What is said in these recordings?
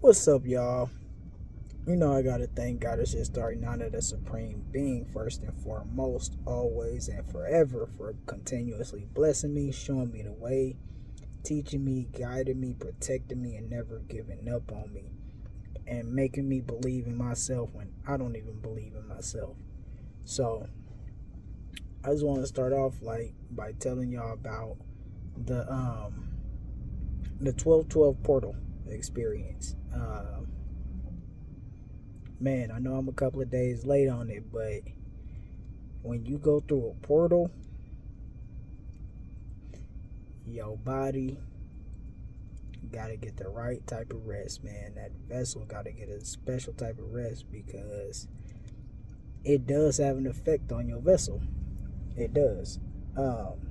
What's up, y'all? I gotta thank God is just starting out of the Supreme Being first and foremost, always and forever, for continuously blessing me, showing me the way, teaching me, guiding me, protecting me, and never giving up on me, and making me believe in myself when I don't even believe in myself. So I just want to start off by telling y'all about the um the 1212 portal experience. Man, I know I'm a couple of days late on it, but when you go through a portal, your body gotta get the right type of rest, man. That vessel gotta get a special type of rest because it does have an effect on your vessel. It does. Um,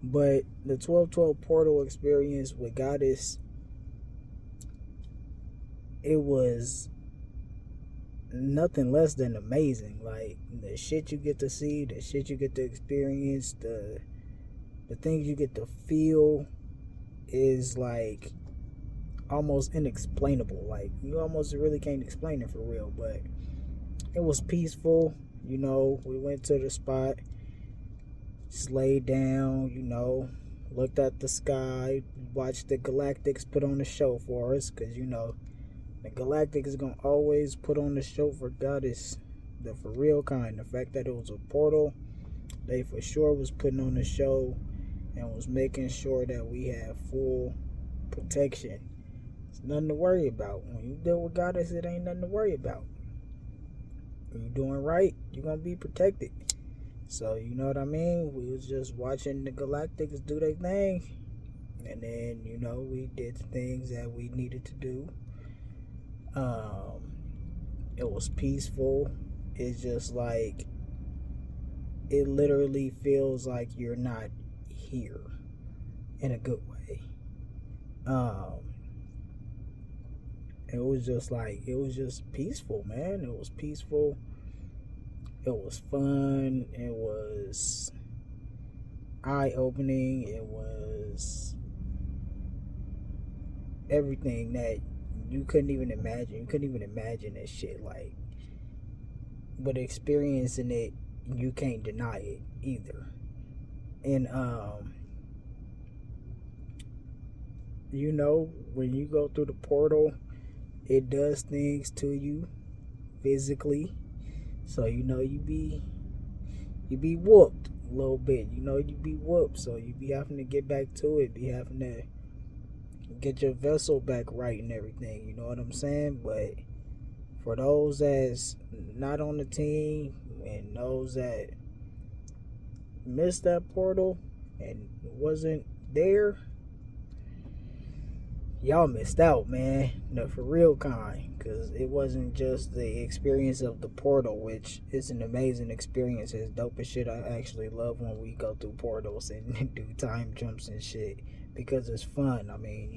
but the 1212 portal experience with Goddess, it was nothing less than amazing. Like the shit you get to see, the shit you get to experience, the things you get to feel is like almost inexplainable. Like you almost really can't explain it for real, but it was peaceful. We went to the spot, just laid down, looked at the sky, watched the Galactics put on the show for us, because the Galactic is gonna always put on the show for Goddess, the for real kind. The fact that it was a portal, they for sure was putting on the show and was making sure that we have full protection. It's nothing to worry about. When you deal with Goddess, it ain't nothing to worry about. When you're doing right, you're gonna be protected. So you know what I mean? We was just watching the Galactics do their thing, and then we did the things that we needed to do. Um, it was peaceful. It's just like it literally feels like you're not here in a good way. Um, it was just peaceful, man. It was peaceful. It was fun. It was eye opening. It was everything that you couldn't even imagine. You couldn't even imagine that shit. Like, but experiencing it, you can't deny it either. And when you go through the portal, it does things to you physically. So you be whooped a little bit. You be whooped. So you be having to get back to it. Be having to get your vessel back right and everything. You know what I'm saying? But for those that's not on the team and those that missed that portal and wasn't there, y'all missed out, man. No, for real kind. Because it wasn't just the experience of the portal, which is an amazing experience. It's dope as shit. I actually love when we go through portals and do time jumps and shit. Because it's fun. I mean,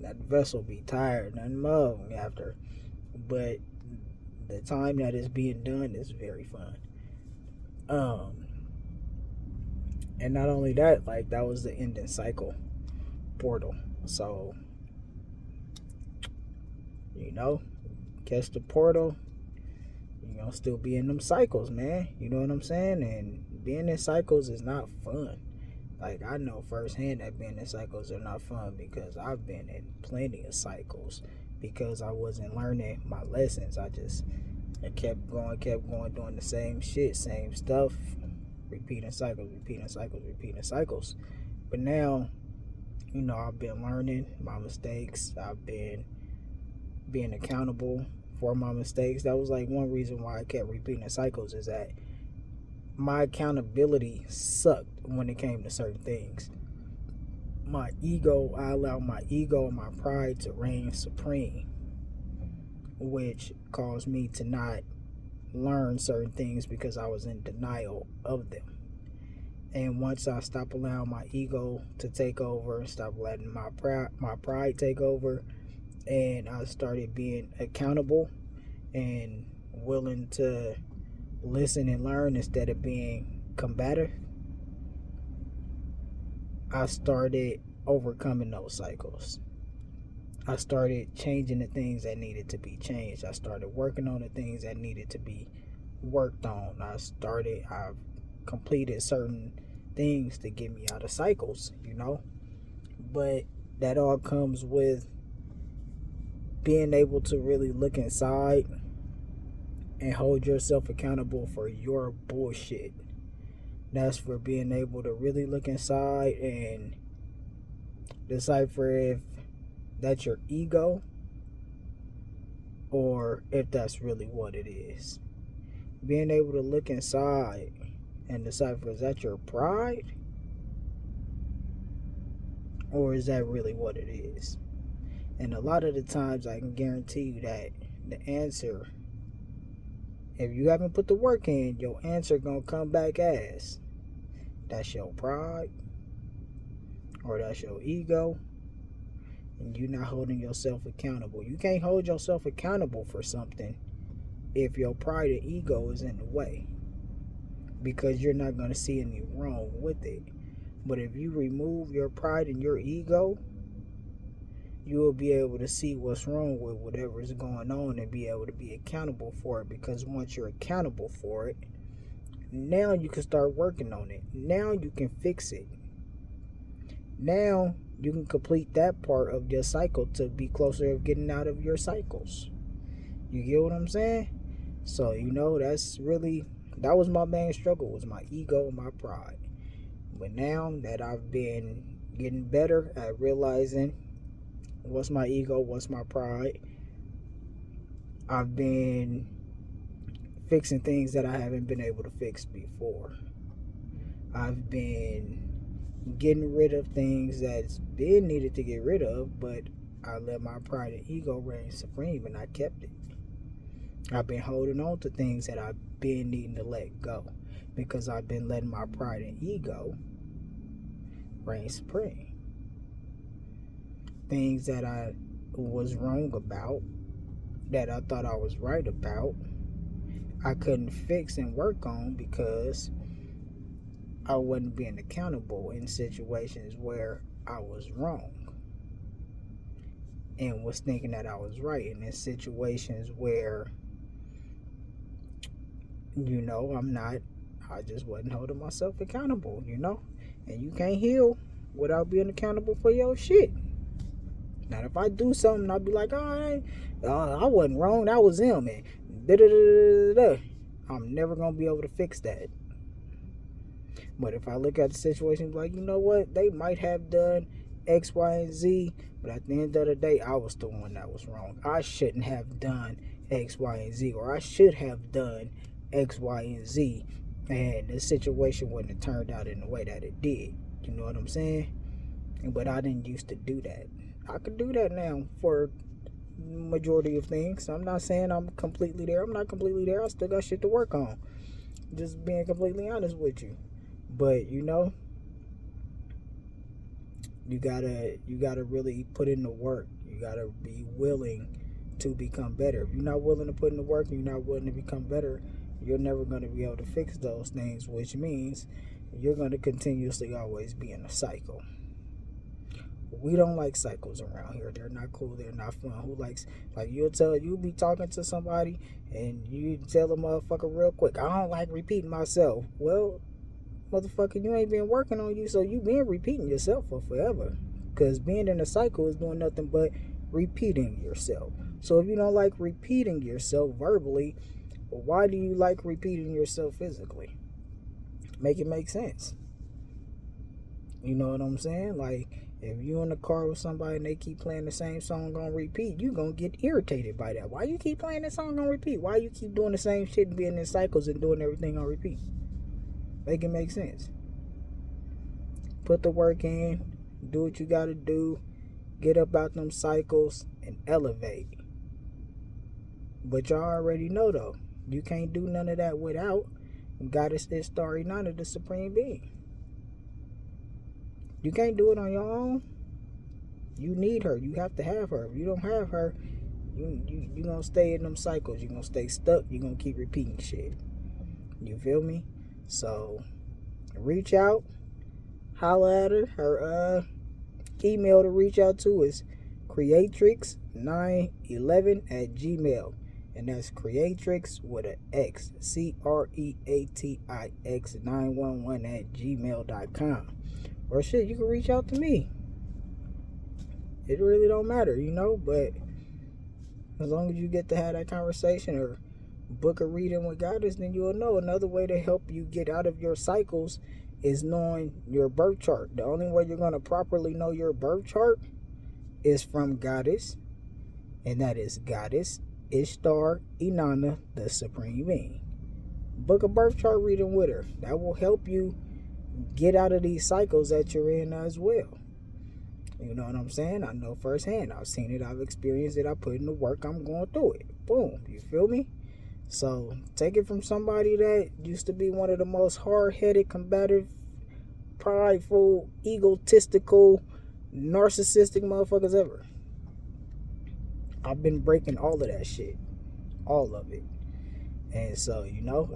that vessel be tired and mug after. But the time that is being done is very fun. Um, and not only that, like that was the ending cycle portal. So, you know, catch the portal, still be in them cycles, man. You know what I'm saying? And being in cycles is not fun. Like I know firsthand that being in cycles are not fun because I've been in plenty of cycles because I wasn't learning my lessons. I kept going, doing the same shit, same stuff, repeating cycles, repeating cycles, repeating cycles. But now, I've been learning my mistakes. I've been being accountable for my mistakes. That was like one reason why I kept repeating the cycles is that my accountability sucked when it came to certain things. I allowed my ego and my pride to reign supreme, which caused me to not learn certain things because I was in denial of them. And once I stopped allowing my ego to take over, stopped letting my pride take over, and I started being accountable and willing to listen and learn instead of being combative, I started overcoming those cycles. I started changing the things that needed to be changed. I started working on the things that needed to be worked on. I've completed certain things to get me out of cycles, But that all comes with being able to really look inside and hold yourself accountable for your bullshit. That's for being able to really look inside and decipher if that's your ego or if that's really what it is. Being able to look inside and decipher, is that your pride or is that really what it is? And a lot of the times I can guarantee you that the answer, if you haven't put the work in, your answer gonna come back as that's your pride or that's your ego, and you're not holding yourself accountable. You can't hold yourself accountable for something if your pride and ego is in the way, because you're not going to see any wrong with it. But if you remove your pride and your ego, you will be able to see what's wrong with whatever is going on and be able to be accountable for it. Because once you're accountable for it, now you can start working on it. Now you can fix it. Now you can complete that part of your cycle to be closer of getting out of your cycles. You get what I'm saying? So, that was my main struggle, was my ego and my pride. But now that I've been getting better at realizing what's my ego, what's my pride, I've been fixing things that I haven't been able to fix before. I've been getting rid of things that's been needed to get rid of, but I let my pride and ego reign supreme and I kept it. I've been holding on to things that I've been needing to let go because I've been letting my pride and ego reign supreme. Things that I was wrong about, that I thought I was right about, I couldn't fix and work on because I wasn't being accountable in situations where I was wrong and was thinking that I was right. And in situations where, I just wasn't holding myself accountable, And you can't heal without being accountable for your shit. Now, if I do something, I'll be like, I wasn't wrong, that was him, and da-da-da-da-da-da. I'm never going to be able to fix that. But if I look at the situation, like, you know what, they might have done X, Y, and Z, but at the end of the day, I was the one that was wrong. I shouldn't have done X, Y, and Z, or I should have done X, Y, and Z, and the situation wouldn't have turned out in the way that it did. You know what I'm saying? But I didn't used to do that. I could do that now for majority of things. I'm not saying I'm completely there. I'm not completely there. I still got shit to work on. Just being completely honest with you. But you gotta really put in the work. You gotta be willing to become better. If you're not willing to put in the work and you're not willing to become better, you're never going to be able to fix those things, which means you're going to continuously always be in a cycle. We don't like cycles around here. They're not cool. They're not fun. Who likes, you'll be talking to somebody and you tell a motherfucker real quick, I don't like repeating myself. Well, motherfucker, you ain't been working on you, so you been repeating yourself for forever. Because being in a cycle is doing nothing but repeating yourself. So if you don't like repeating yourself verbally, why do you like repeating yourself physically? Make it make sense. You know what I'm saying? Like, if you in the car with somebody and they keep playing the same song on repeat, you gonna get irritated by that. Why you keep playing that song on repeat? Why you keep doing the same shit and being in cycles and doing everything on repeat? Make it make sense. Put the work in, do what you gotta do, get up out them cycles and elevate. But y'all already know though, you can't do none of that without Goddess Ishtar Inanna, the Supreme Being. You can't do it on your own. You need her. You have to have her. If you don't have her, you gonna stay in them cycles. You're gonna stay stuck. You're gonna keep repeating shit. You feel me? So reach out, holla at her. Her email to reach out to is creatrix911@gmail. And that's Creatrix with an X. CREATIX911@gmail.com. Or shit, you can reach out to me. It really don't matter, but as long as you get to have that conversation or book a reading with Goddess, then you'll know. Another way to help you get out of your cycles is knowing your birth chart. The only way you're going to properly know your birth chart is from Goddess, and that is Goddess Ishtar Inanna, the Supreme Being. Book a birth chart reading with her. That will help you get out of these cycles that you're in as well. You know what I'm saying? I know firsthand. I've seen it. I've experienced it. I put in the work. I'm going through it. Boom. You feel me? So take it from somebody that used to be one of the most hard-headed, combative, prideful, egotistical, narcissistic motherfuckers ever. I've been breaking all of that shit. All of it. And so,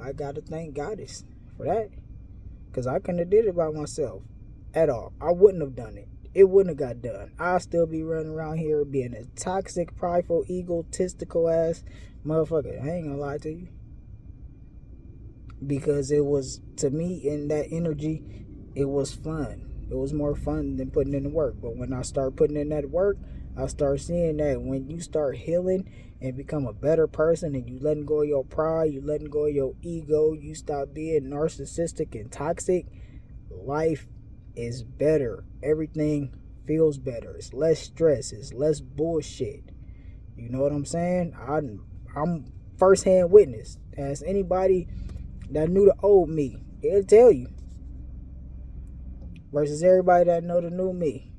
I got to thank Goddess for that. Because I couldn't have did it by myself at all. I wouldn't have done it. It wouldn't have got done. I'll still be running around here being a toxic, prideful, egotistical ass motherfucker. I ain't gonna lie to you. Because it was, to me, in that energy, it was fun. It was more fun than putting in the work. But when I start putting in that work, I start seeing that when you start healing and become a better person and you letting go of your pride, you letting go of your ego, you stop being narcissistic and toxic, life is better. Everything feels better. It's less stress. It's less bullshit. You know what I'm saying? I'm first-hand witness. As anybody that knew the old me, they'll tell you. Versus everybody that know the new me.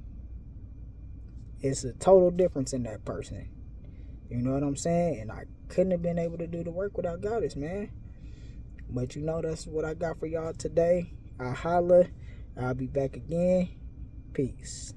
It's a total difference in that person. You know what I'm saying? And I couldn't have been able to do the work without Goddess, man. But that's what I got for y'all today. I holla. I'll be back again. Peace.